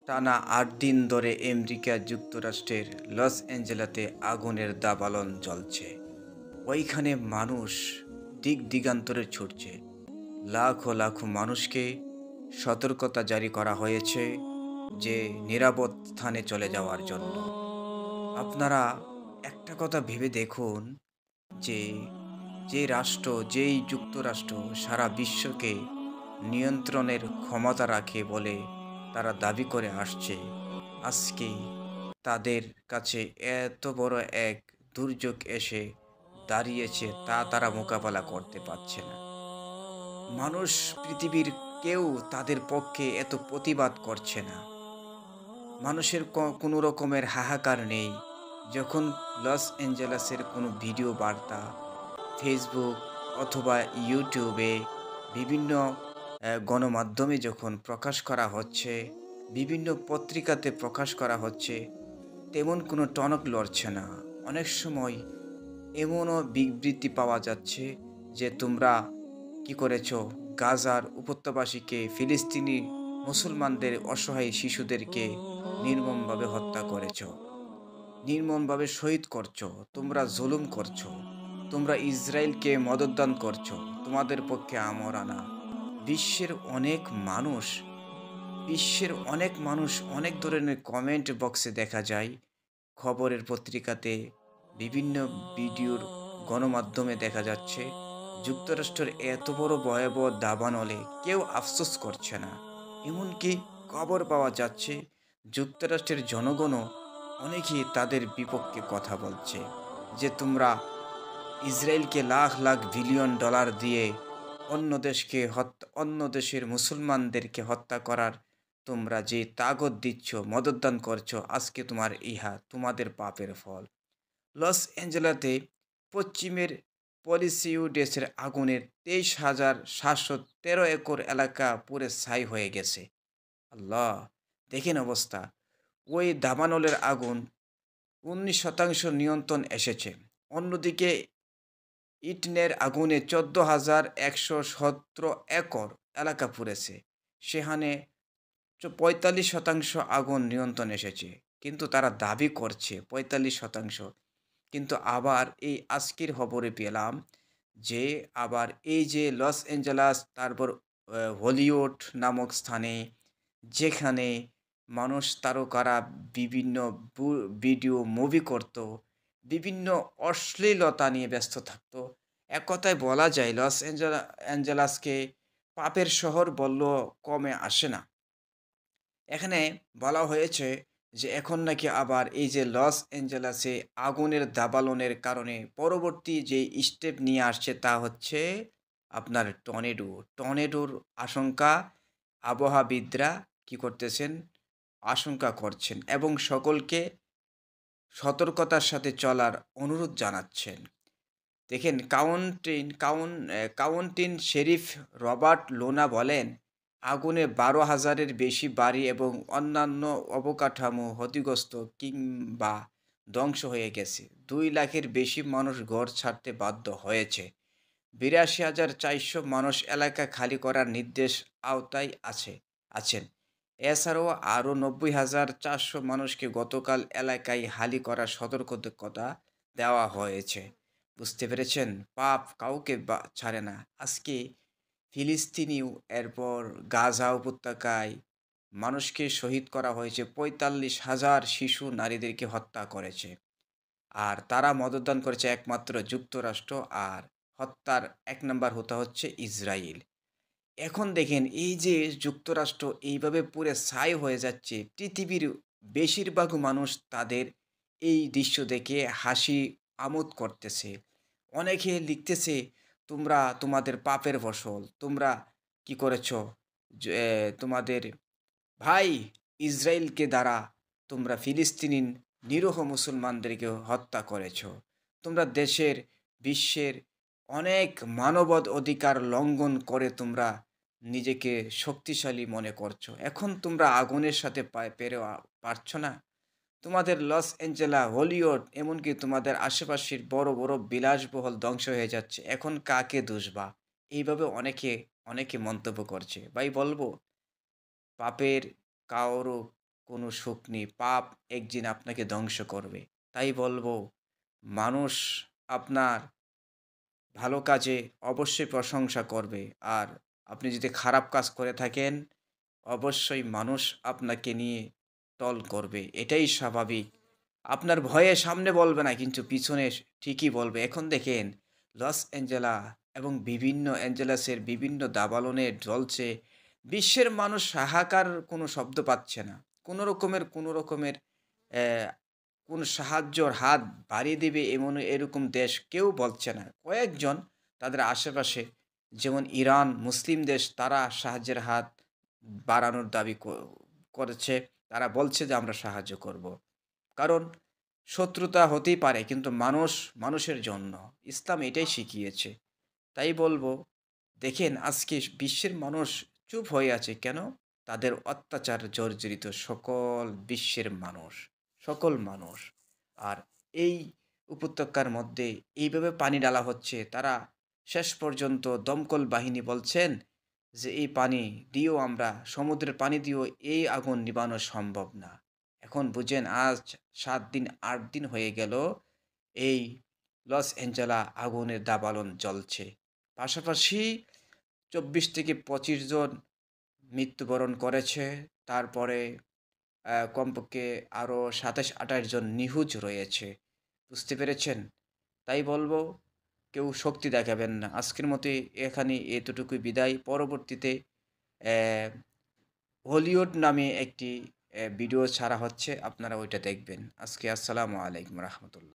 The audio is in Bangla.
টানা ৮ দিন ধরে আমেরিকা যুক্তরাষ্ট্রের লস অ্যাঞ্জেলেসে আগুনের দাবানল জ্বলছে। ওইখানে মানুষ দিক দিগান্তরে ছুটছে। লাখো লাখো মানুষকে সতর্কতা জারি করা হয়েছে যে নিরাপদ স্থানে চলে যাওয়ার জন্য। আপনারা একটা কথা ভেবে দেখুন যে, যে রাষ্ট্র, যেই যুক্তরাষ্ট্র সারা বিশ্বকে নিয়ন্ত্রণের ক্ষমতা রাখে বলে তারা দাবি করে আসছে, আজকে তাদের কাছে এত বড় এক দুর্যোগ এসে দাঁড়িয়েছে তা তারা মোকাবেলা করতে পারছে না। মানুষ পৃথিবীর কেউ তাদের পক্ষে এত প্রতিবাদ করছে না। মানুষের কোনো রকমের হাহাকার নেই। যখন লস অ্যাঞ্জেলেসের কোনো ভিডিও বার্তা ফেসবুক অথবা ইউটিউবে বিভিন্ন গণমাধ্যমে যখন প্রকাশ করা হচ্ছে, বিভিন্ন পত্রিকাতে প্রকাশ করা হচ্ছে, তেমন কোনো টনক লড়ছে না। অনেক সময় এমনও বিবৃতি পাওয়া যাচ্ছে যে, "তোমরা কি করেছ? গাজার উপত্যকাবাসীকে, ফিলিস্তিনি মুসলমানদের অসহায় শিশুদেরকে নির্মমভাবে হত্যা করেছ। নির্মমভাবে শহীদ করছো, তোমরা জুলুম করছো, তোমরা ইসরায়েলকে মদদদান করছো, তোমাদের পক্ষে আমরা না।" বিশ্বের অনেক মানুষ বিশ্বের অনেক মানুষ অনেক ধরনের কমেন্ট বক্সে দেখা যায়, খবরের পত্রিকাতে, বিভিন্ন ভিডিওর গণমাধ্যমে দেখা যাচ্ছে, যুক্তরাষ্ট্রের এত বড় ভয়াবহ দাবানলে কেউ আফসোস করছে না। এমনকি খবর পাওয়া যাচ্ছে যুক্তরাষ্ট্রের জনগণও অনেকেই তাদের বিপক্ষে কথা বলছে যে, "তোমরা ইসরায়েলকে লাখ লাখ বিলিয়ন ডলার দিয়ে অন্য দেশের মুসলমানদেরকে হত্যা করার তোমরা যে তাগত দিচ্ছ, মদদদান করছো, আজকে তোমাদের পাপের ফল।" লস অ্যাঞ্জেলেসে পশ্চিমের পলিসিউডেসের আগুনে ২৩,৭১৩ একর এলাকা পুড়ে ছাই হয়ে গেছে। আল্লাহ! দেখেন অবস্থা। ওই দাবানলের আগুন ১৯% নিয়ন্ত্রণ এসেছে। অন্যদিকে ইডেনের আগুনে ১৪,১১৭ একর এলাকা পুড়েছে। সেখানে ৪৫% আগুন নিয়ন্ত্রণ এসেছে। কিন্তু তারা দাবি করছে ৪৫%। কিন্তু আবার এই আজকের খবরে পেলাম যে, আবার এই যে লস অ্যাঞ্জেলাস, তারপর হলিউড নামক স্থানে, যেখানে মানুষ তারকারা বিভিন্ন ভিডিও মুভি করত, বিভিন্ন অশ্লীলতা নিয়ে ব্যস্ত থাকত। এক কথায় বলা যায় লস অ্যাঞ্জেলাসকে পাপের শহর বললেও কমে আসে না। এখানে বলা হয়েছে যে, এখন নাকি আবার এই যে লস অ্যাঞ্জেলেসে আগুনের দাবানলের কারণে পরবর্তী যে স্টেপ নিয়ে আসছে তা হচ্ছে আপনার টর্নেডো। টর্নেডোর আশঙ্কা আবহাওয়াবিদরা কি করতেছেন? আশঙ্কা করছেন এবং সকলকে সতর্কতার সাথে চলার অনুরোধ জানাচ্ছেন। দেখেন কাউন্টিন শেরিফ রবার্ট লোনা বলেন, আগুনে ১২,০০০-এর বেশি বাড়ি এবং অন্যান্য অবকাঠামো ক্ষতিগ্রস্ত কিংবা ধ্বংস হয়ে গেছে। ২ লাখের বেশি মানুষ ঘর ছাড়তে বাধ্য হয়েছে। ৮২,৪০০ মানুষ এলাকা খালি করার নির্দেশ আওতায় আছেন। এছাড়াও আরও ৯০,৪০০ মানুষকে গতকাল এলাকায় খালি করার সতর্কতা দেওয়া হয়েছে। বুঝতে পেরেছেন? পাপ কাউকে ছাড়ে না। আজকে ফিলিস্তিনিও, এরপর গাজা উপত্যকায় মানুষকে শহীদ করা হয়েছে। ৪৫,০০০ শিশু নারীদেরকে হত্যা করেছে। আর তারা মদদদান করেছে একমাত্র যুক্তরাষ্ট্র, আর হত্যার ১ নাম্বার হোতা হচ্ছে ইসরায়েল। এখন দেখেন এই যে যুক্তরাষ্ট্র এইভাবে পুড়ে ছাই হয়ে যাচ্ছে, পৃথিবীর বেশিরভাগ মানুষ তাদের এই দৃশ্য দেখে হাসি আমোদ করতেছে। অনেকে লিখতেছে, "তোমরা তোমাদের পাপের ফসল। তোমরা কি করেছ? যে তোমাদের ভাই ইসরায়েলকে দ্বারা তোমরা ফিলিস্তিনি নিরীহ মুসলমানদেরকে হত্যা করেছ। তোমরা বিশ্বের অনেক অধিকার লঙ্ঘন করে তোমরা নিজেকে শক্তিশালী মনে করছো। এখন তোমরা আগুনের সাথে পারছ না? তোমাদের লস অ্যাঞ্জেলা, হলিউড, এমনকি তোমাদের আশেপাশের বড় বড় বিলাসবহুল ধ্বংস হয়ে যাচ্ছে। এখন কাকে দুষবা?" এইভাবে অনেকে মন্তব্য করছে। ভাই বলবো, পাপের কারো কোনো সুখ নেই। পাপ একদিন আপনাকে ধ্বংস করবে। তাই বলবো, মানুষ আপনার ভালো কাজে অবশ্যই প্রশংসা করবে। আর আপনি যদি খারাপ কাজ করে থাকেন, অবশ্যই মানুষ আপনাকে নিয়ে টল করবে। এটাই স্বাভাবিক। আপনার ভয়ে সামনে বলবে না, কিন্তু পিছনে ঠিকই বলবে। এখন দেখেন, লস অ্যাঞ্জেলা এবং বিভিন্ন অ্যাঞ্জেলাসের বিভিন্ন দাবানলে জ্বলছে। বিশ্বের মানুষ হাহাকার কোনো শব্দ পাচ্ছে না। কোনো রকমের অ্যা কোনো সাহায্যর হাত বাড়িয়ে দিবে এরকম দেশ কেউ বলছে না। কয়েকজন তাদের আশেপাশে, যেমন ইরান মুসলিম দেশ, তারা সাহায্যের হাত বাড়ানোর দাবি করেছে। তারা বলছে যে আমরা সাহায্য করব। কারণ শত্রুতা হতেই পারে, কিন্তু মানুষ মানুষের জন্য। ইসলাম এটাই শিখিয়েছে। তাই বলবো, দেখেন আজকে বিশ্বের মানুষ চুপ হয়ে আছে কেন? তাদের অত্যাচার জর্জরিত সকল বিশ্বের মানুষ, সকল মানুষ। আর এই উপত্যকার মধ্যে এইভাবে পানি ডালা হচ্ছে, তারা শেষ পর্যন্ত দমকল বাহিনী বলছেন যে এই পানি দিয়েও আমরা, সমুদ্রের পানি দিয়েও এই আগুন নিবানো সম্ভব না। এখন বুঝেন, আজ ৭ দিন ৮ দিন হয়ে গেল এই লস অ্যাঞ্জেলা আগুনের দাবানল জ্বলছে। পাশাপাশি ২৪ থেকে ২৫ জন মৃত্যুবরণ করেছে। তারপরে কমপক্ষে আরও ২৭-২৮ জন নিখোঁজ রয়েছে। বুঝতে পেরেছেন? তাই বলবো, কেউ শক্তি দেখাবেন না। আজকের মতো এখানে এতটুকুই বিদায়। পরবর্তীতে অ্যা হলিউড নামে একটি ভিডিও ছাড়া হচ্ছে। আপনারা ওইটা দেখবেন। আজকে আসসালামু আলাইকুম রাহমাতুল্লাহ।